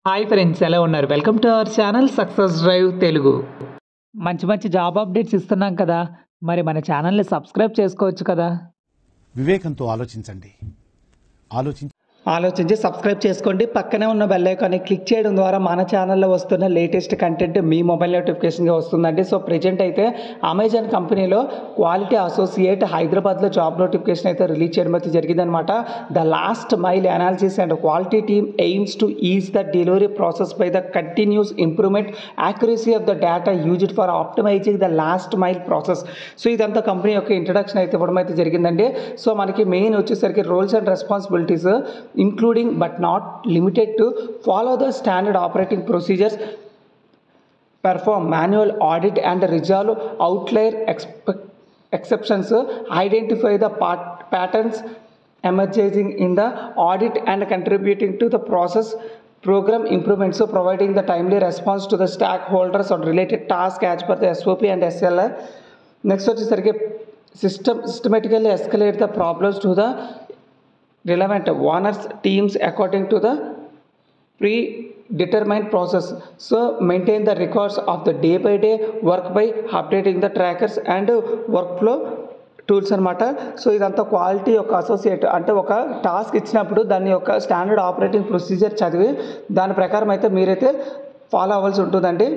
Hi friends, ఎలా ఉన్నారు? Welcome to our channel success drive Telugu. మంచి మంచి జాబ్ అప్డేట్స్ ఇస్తున్నాం కదా, మరి మన ఛానల్ని సబ్స్క్రైబ్ చేసుకోవచ్చు కదా. వివేకంతో ఆలోచించండి. ఆలోచించి సబ్స్క్రైబ్ చేసుకోండి. పక్కనే ఉన్న బెల్ ఐకాన్ని క్లిక్ చేయడం ద్వారా మన ఛానల్లో వస్తున్న లేటెస్ట్ కంటెంట్ మీ మొబైల్ నోటిఫికేషన్గా వస్తుందండి. సో ప్రెజెంట్ అయితే అమెజాన్ కంపెనీలో క్వాలిటీ అసోసియేట్ హైదరాబాద్లో జాబ్ నోటిఫికేషన్ అయితే రిలీజ్ చేయడం అయితే జరిగిందనమాట. The last mile analysis and quality team aims to ease the delivery process by the continuous improvement accuracy of the data used for optimising the last mile process. So ఇదంతా company యొక్క introduction అయితే ఇవ్వడం అయితే జరిగిందండి. So మనకి main వచ్చేసరికి roles and responsibilities including but not limited to follow the standard operating procedures, perform manual audit and resolve outlier exceptions, identify the patterns emerging in the audit and contributing to the process program improvements, so providing the timely response to the stakeholders on related tasks as per the SOP and SLA. Next వచ్చేసరికి systematically escalate the problems to the relevant owners teams according to the predetermined process. So maintain the records of the day by day work by updating the trackers and workflow tools అనమాట. So ఇదంతా quality యొక్క associate అంటే ఒక task ఇచ్చినప్పుడు దాని యొక్క standard operating procedure చదివి దాని ప్రకారం అయితే మీరైతే ఫాలో అవ్వాల్సి ఉంటుందండి.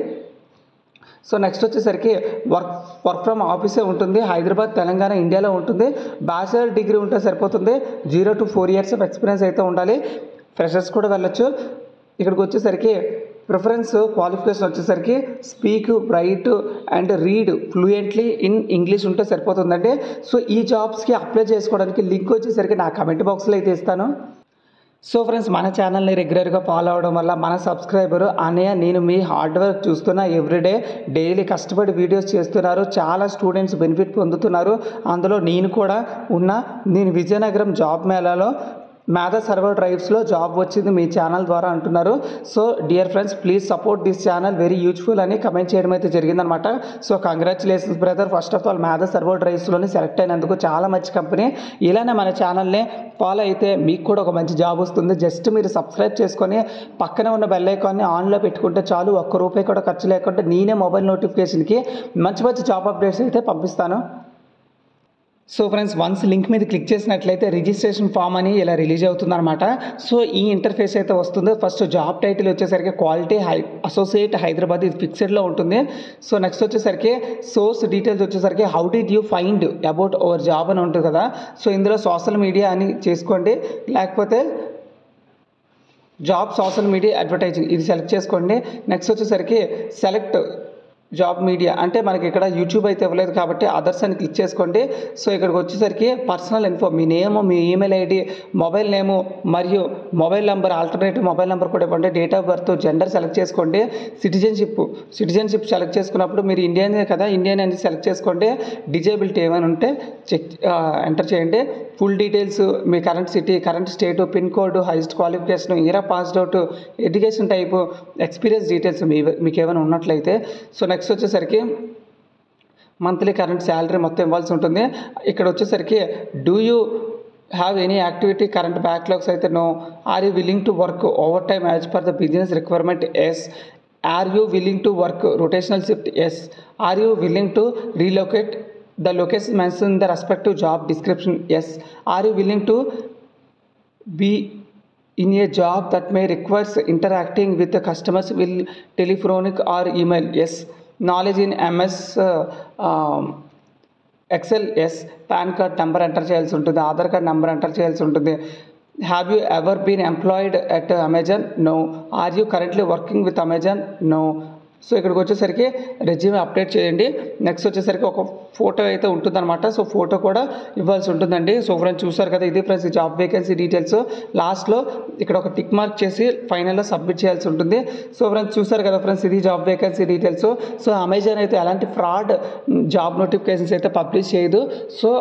సో నెక్స్ట్ వచ్చేసరికి వర్క్ ఫ్రమ్ ఆఫీసే ఉంటుంది. హైదరాబాద్, తెలంగాణ, ఇండియాలో ఉంటుంది. బ్యాచిలర్ డిగ్రీ ఉంటే సరిపోతుంది. 0 to 4 years ఆఫ్ ఎక్స్పీరియన్స్ అయితే ఉండాలి. ఫ్రెషర్స్ కూడా వెళ్ళొచ్చు. ఇక్కడికి వచ్చేసరికి ప్రిఫరెన్స్ క్వాలిఫికేషన్ వచ్చేసరికి speak, right and read fluently in English ఉంటే సరిపోతుందండి. సో ఈ జాబ్స్కి అప్లై చేసుకోవడానికి లింక్ వచ్చేసరికి నా కమెంట్ బాక్స్లో అయితే ఇస్తాను. సో ఫ్రెండ్స్, మన ఛానల్ని రెగ్యులర్గా ఫాలో అవడం వల్ల మన సబ్స్క్రైబరు అన్నయ్య నేను మీ హార్డ్ వర్క్ చూస్తున్నా, ఎవ్రీడే డైలీ కష్టపడి వీడియోస్ చేస్తున్నారు, చాలా స్టూడెంట్స్ బెనిఫిట్ పొందుతున్నారు, అందులో నేను కూడా ఉన్నా. నేను విజయనగరం జాబ్ మేళాలో మేధా సర్వర్ డ్రైవ్స్లో జాబ్ వచ్చింది మీ ఛానల్ ద్వారా అంటున్నారు. So dear friends, please support this channel, very useful అని కమెంట్ చేయడం అయితే జరిగిందనమాట. So congratulations brother, first of all మేధా సర్వర్ డ్రైవ్స్లోని సెలెక్ట్ అయినందుకు. చాలా మంచి కంపెనీ. ఇలానే మన ఛానల్ని ఫాలో అయితే మీకు కూడా ఒక మంచి జాబ్ వస్తుంది. జస్ట్ మీరు సబ్స్క్రైబ్ చేసుకొని పక్కనే ఉన్న బెల్ ఐకాన్ని ఆన్లో పెట్టుకుంటే చాలు, ₹1 కూడా ఖర్చు లేకుండా నేనే మొబైల్ నోటిఫికేషన్కి మంచి మంచి జాబ్ అప్డేట్స్ అయితే పంపిస్తాను. సో ఫ్రెండ్స్, వన్స్ లింక్ మీద క్లిక్ చేసినట్లయితే రిజిస్ట్రేషన్ ఫామ్ అని ఇలా రిలీజ్ అవుతుందన్నమాట. సో ఈ ఇంటర్ఫేస్ అయితే వస్తుంది. ఫస్ట్ జాబ్ టైటిల్ వచ్చేసరికి క్వాలిటీ అసోసియేట్ హైదరాబాద్, ఇది ఫిక్స్డ్లో ఉంటుంది. సో నెక్స్ట్ వచ్చేసరికి సోర్స్ డీటెయిల్స్ వచ్చేసరికి how did you find about our job అని ఉంటుంది కదా. సో ఇందులో సోషల్ మీడియా అని చేసుకోండి, లేకపోతే జాబ్ సోషల్ మీడియా అడ్వర్టైజింగ్ ఇది సెలెక్ట్ చేసుకోండి. నెక్స్ట్ వచ్చేసరికి సెలెక్ట్ జాబ్ మీడియా అంటే మనకి ఇక్కడ యూట్యూబ్ అయితే ఇవ్వలేదు కాబట్టి అదర్స్ అని క్లిక్ చేసుకోండి. సో ఇక్కడికి వచ్చేసరికి పర్సనల్ ఇన్ఫో, మీ నేము, మీ ఈమెయిల్ ఐడి, మొబైల్ నేము మరియు mobile number, alternative mobile number కూడా ఇవ్వండి. Date of birth, gender select చేసుకోండి. సిటిజన్షిప్ సెలెక్ట్ చేసుకున్నప్పుడు మీరు ఇండియనే కదా, ఇండియన్ అని సెలెక్ట్ చేసుకోండి. డిజేబిలిటీ ఏమైనా ఉంటే ఎంటర్ చేయండి. ఫుల్ డీటెయిల్స్, మీ current city, current state, pin code, highest qualification, year passed out, education type, experience details మీకు ఏమైనా ఉన్నట్లయితే. సో నెక్స్ట్ వచ్చేసరికి మంత్లీ కరెంట్ శాలరీ మొత్తం ఇవ్వాల్సి ఉంటుంది. ఇక్కడ వచ్చేసరికి do you have any activity current backlogs అయితే no. Are you willing to work over time as per the business requirement? Yes. Are you willing to work rotational shift? Yes. Are you willing to relocate the location mentioned in the respective job description? Yes. Are you willing to be in a job that may requires interacting with the customers will telephonic or email? Yes. Knowledge in MS Excel? Yes. PAN card number enter చేయాల్సి ఉంటుంది, Aadhaar card number enter చేయాల్సి ఉంటుంది. Have you ever been employed at Amazon? No. Are you currently working with Amazon? No. So ఇక్కడికి వచ్చేసరికి resume update చేయండి. Next వచ్చేసరికి ఒక photo అయితే ఉంటుందన్నమాట. సో ఫోటో కూడా ఇవ్వాల్సి ఉంటుందండి. సో ఫ్రెండ్స్ చూసారు కదా, ఇది ఫ్రెండ్స్ జాబ్ వేకెన్సీ డీటెయిల్స్. లాస్ట్లో ఇక్కడ ఒక టిక్ మార్క్ చేసి ఫైనల్లో సబ్మిట్ చేయాల్సి ఉంటుంది. సో ఫ్రెండ్స్ చూసారు కదా ఫ్రెండ్స్, ఇది job vacancy details. So Amazon అయితే ఎలాంటి ఫ్రాడ్ జాబ్ నోటిఫికేషన్స్ అయితే పబ్లిష్ చేయదు. సో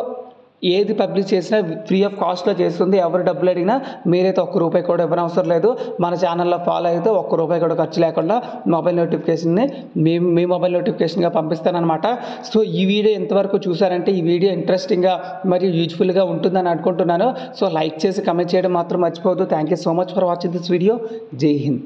ఏది పబ్లిష్ చేసినా ఫ్రీ ఆఫ్ కాస్ట్లో చేస్తుంది. ఎవరు డబ్బులు అడిగినా మీరైతే ₹1 కూడా ఇవ్వనవసరం లేదు. మన ఛానల్లో ఫాలో అయితే ₹1 కూడా ఖర్చు లేకుండా మొబైల్ నోటిఫికేషన్ని మీ మొబైల్ నోటిఫికేషన్గా పంపిస్తానమాట. సో ఈ వీడియో ఎంతవరకు చూసారంటే ఈ వీడియో ఇంట్రెస్టింగ్గా మరియు యూజ్ఫుల్గా ఉంటుందని అనుకుంటున్నాను. సో లైక్ చేసి కమెంట్ చేయడం మాత్రం మర్చిపోవద్దు. Thank you so much for watching this video. జై హింద్.